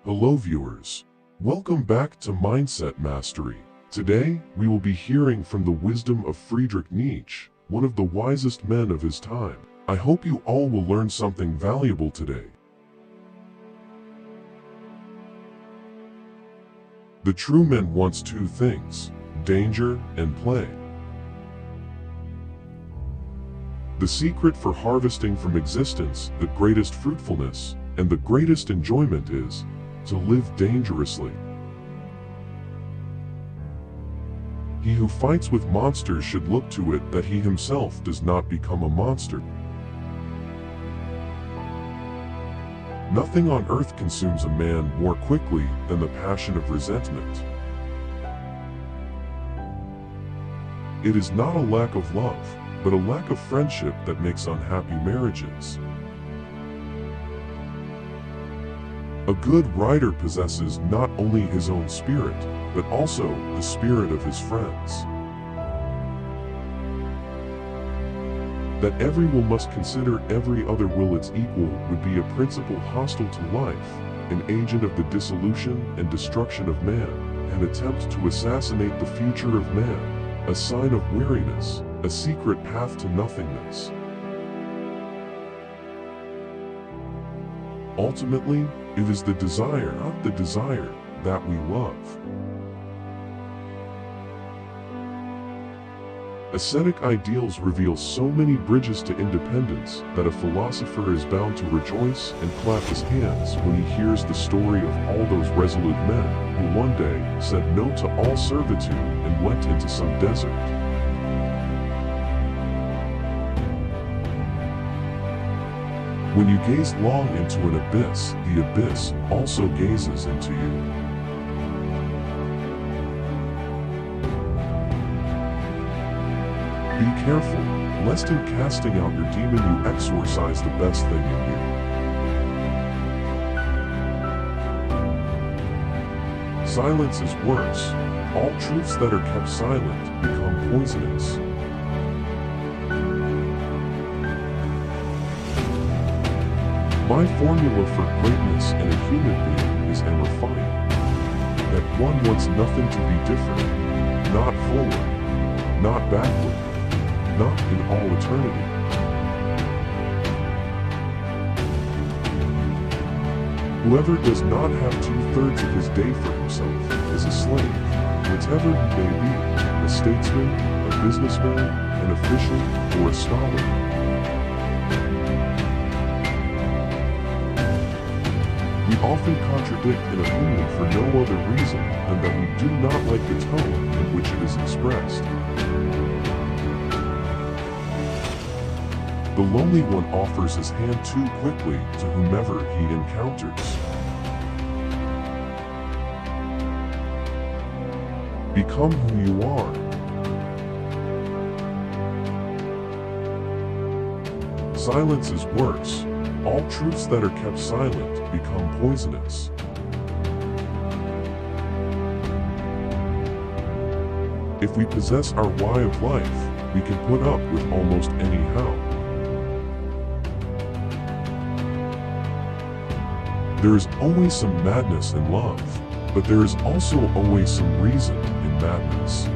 Hello viewers. Welcome back to Mindset Mastery. Today, we will be hearing from the wisdom of Friedrich Nietzsche, one of the wisest men of his time. I hope you all will learn something valuable today. The true man wants two things: danger and play. The secret for harvesting from existence the greatest fruitfulness and the greatest enjoyment is to live dangerously. He who fights with monsters should look to it that he himself does not become a monster. Nothing on earth consumes a man more quickly than the passion of resentment. It is not a lack of love, but a lack of friendship that makes unhappy marriages. A good writer possesses not only his own spirit, but also the spirit of his friends. That every will must consider every other will its equal would be a principle hostile to life, an agent of the dissolution and destruction of man, an attempt to assassinate the future of man, a sign of weariness, a secret path to nothingness. Ultimately, it is the desire, not the desire, that we love. Ascetic ideals reveal so many bridges to independence that a philosopher is bound to rejoice and clap his hands when he hears the story of all those resolute men who one day said no to all servitude and went into some desert. When you gaze long into an abyss, the abyss also gazes into you. Be careful, lest in casting out your demon you exorcise the best thing in you. Silence is worse. All truths that are kept silent become poisonous. My formula for greatness in a human being is and refined. That one wants nothing to be different, not forward, not backward, not in all eternity. Whoever does not have 2/3 of his day for himself is a slave, whatever he may be, a statesman, a businessman, an official, or a scholar. We often contradict an opinion for no other reason than that we do not like the tone in which it is expressed. The lonely one offers his hand too quickly to whomever he encounters. Become who you are. Silence is worse. All truths that are kept silent become poisonous. If we possess our why of life, we can put up with almost any how. There is always some madness in love, but there is also always some reason in madness.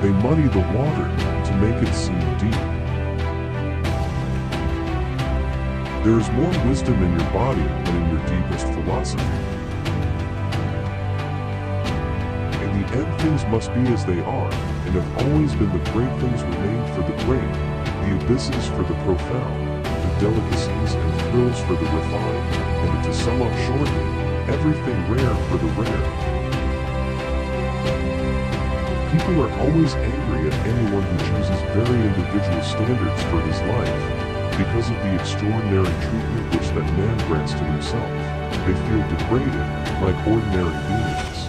They muddy the water to make it seem deep. There is more wisdom in your body than in your deepest philosophy. In the end, things must be as they are, and have always been. The great things remain for the great, the abysses for the profound, the delicacies and thrills for the refined, and to sum up shortly, everything rare for the rare. People are always angry at anyone who chooses very individual standards for his life. Because of the extraordinary treatment which that man grants to himself, they feel degraded, like ordinary beings.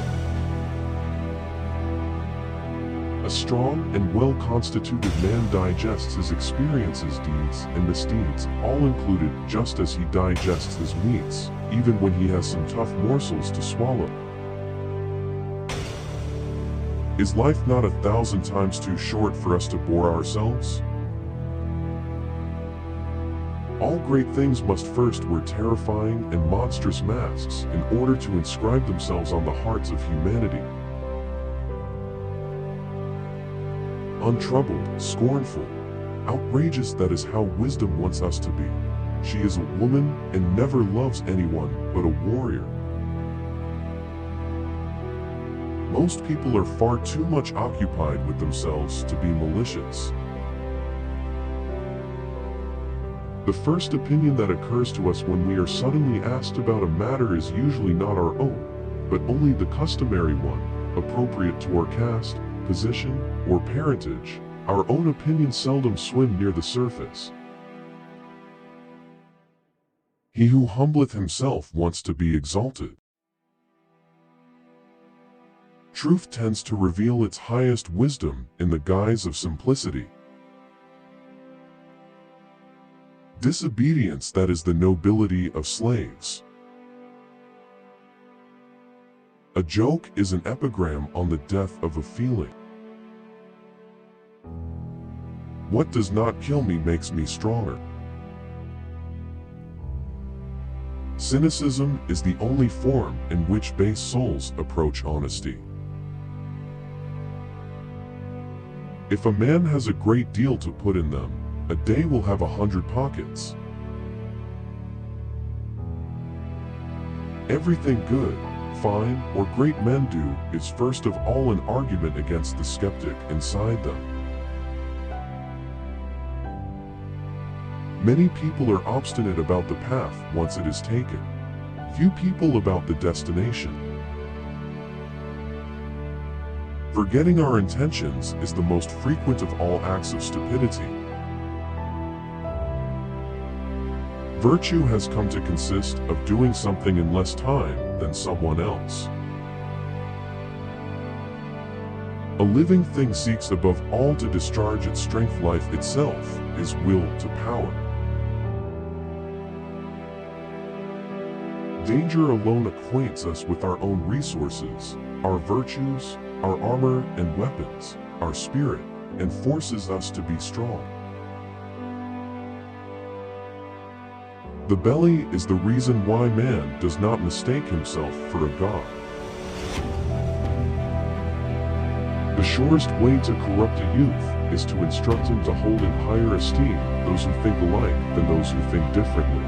A strong and well-constituted man digests his experiences, deeds, and misdeeds, all included, just as he digests his meats, even when he has some tough morsels to swallow. Is life not 1,000 times too short for us to bore ourselves? All great things must first wear terrifying and monstrous masks in order to inscribe themselves on the hearts of humanity. Untroubled, scornful, outrageous, that is how wisdom wants us to be. She is a woman and never loves anyone but a warrior. Most people are far too much occupied with themselves to be malicious. The first opinion that occurs to us when we are suddenly asked about a matter is usually not our own, but only the customary one, appropriate to our caste, position, or parentage. Our own opinions seldom swim near the surface. He who humbleth himself wants to be exalted. Truth tends to reveal its highest wisdom in the guise of simplicity. Disobedience, that is the nobility of slaves. A joke is an epigram on the death of a feeling. What does not kill me makes me stronger. Cynicism is the only form in which base souls approach honesty. If a man has a great deal to put in them, a day will have 100 pockets. Everything good, fine, or great men do is first of all an argument against the skeptic inside them. Many people are obstinate about the path once it is taken. Few people about the destination. Forgetting our intentions is the most frequent of all acts of stupidity. Virtue has come to consist of doing something in less time than someone else. A living thing seeks above all to discharge its strength. Life itself is will to power. Danger alone acquaints us with our own resources, our virtues, our armor and weapons, our spirit, and forces us to be strong. The belly is the reason why man does not mistake himself for a god. The surest way to corrupt a youth is to instruct him to hold in higher esteem those who think alike than those who think differently.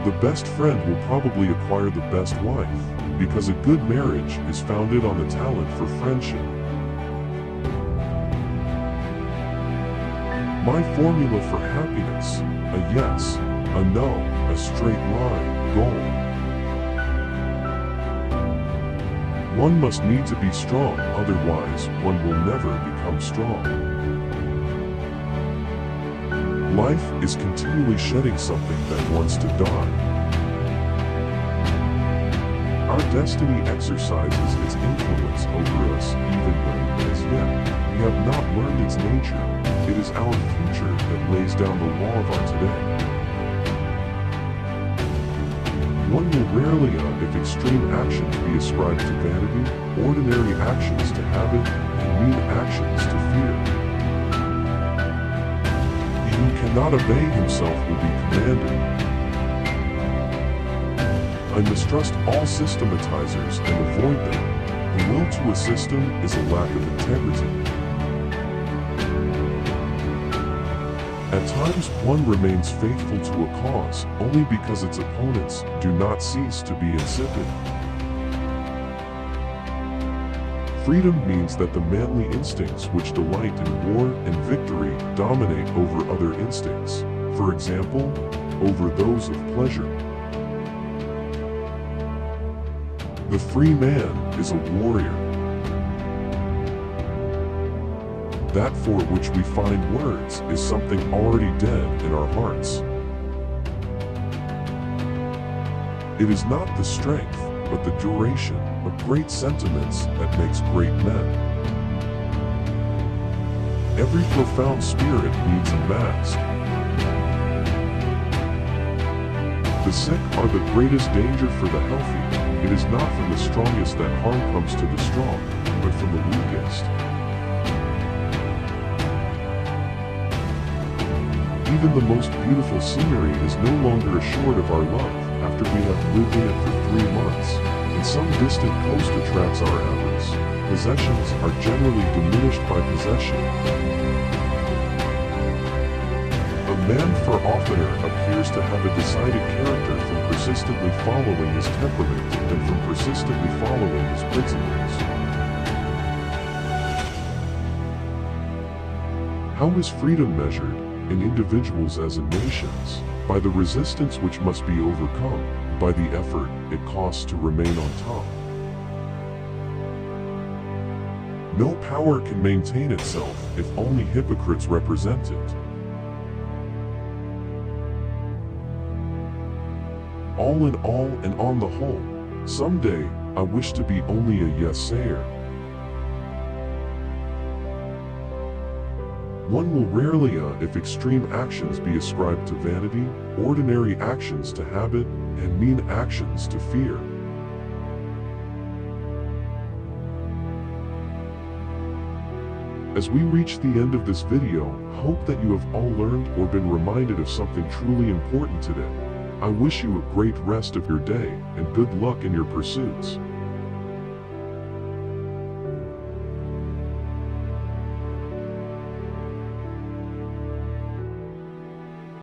The best friend will probably acquire the best wife, because a good marriage is founded on the talent for friendship. My formula for happiness: a yes, a no, a straight line, goal. One must need to be strong, otherwise one will never become strong. Life is continually shedding something that wants to die. Our destiny exercises its influence over us even when, as yet, we have not learned its nature. It is our future that lays down the law of our today. One will rarely if extreme actions be ascribed to vanity, ordinary actions to habit, and mean actions to fear. Who cannot obey himself will be commanded. I mistrust all systematizers and avoid them. The will to a system is a lack of integrity. At times one remains faithful to a cause only because its opponents do not cease to be insipid. Freedom means that the manly instincts which delight in war and victory dominate over other instincts, for example, over those of pleasure. The free man is a warrior. That for which we find words is something already dead in our hearts. It is not the strength, but the duration of great sentiments that makes great men. Every profound spirit needs a mask. The sick are the greatest danger for the healthy. It is not from the strongest that harm comes to the strong, but from the weakest. even the most beautiful scenery is no longer assured of our love after we have lived in it for 3 months, and some distant coast attracts our avarice. Possessions are generally diminished by possession. A man far oftener appears to have a decided character from persistently following his temperament than from persistently following his principles. How is freedom measured, in individuals as in nations? By the resistance which must be overcome, by the effort it costs to remain on top. No power can maintain itself if only hypocrites represent it. All in all and on the whole, someday, I wish to be only a yes-sayer. One will rarely if extreme actions be ascribed to vanity, ordinary actions to habit, and mean actions to fear. As we reach the end of this video, hope that you have all learned or been reminded of something truly important today. I wish you a great rest of your day and good luck in your pursuits.